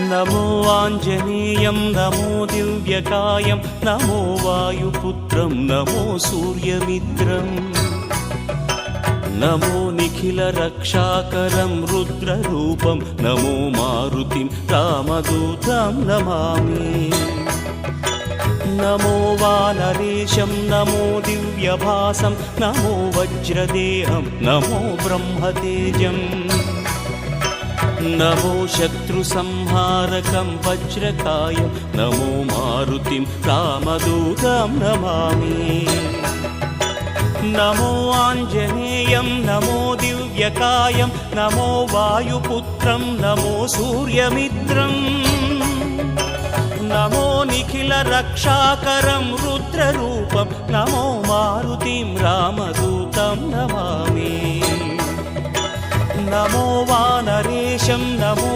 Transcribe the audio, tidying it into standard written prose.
नमो आञ्जनेयं नमो दिव्यकायं नमो वायुपुत्रं नमो सूर्यमित्रम् नमो निखिलरक्षाकरं रुद्ररूपं नमो मारुतिं रामदूतं Namami नमो वानरेशं नमो दिव्यभासं नमो वज्रदेहं नमो ब्रह्मतेजम् नमो शत्रुसंहारकं वज्रकायं नमो मारुतिं रामदूतं Namami नमो आञ्जनेयं नमो दिव्यकायं नमो वायुपुत्रं नमो सूर्यमित्रम् नमो निखिलरक्षाकरं रुद्ररूपं नमो मारुतिं रामदूतं Namami नमो वानरेशं नमो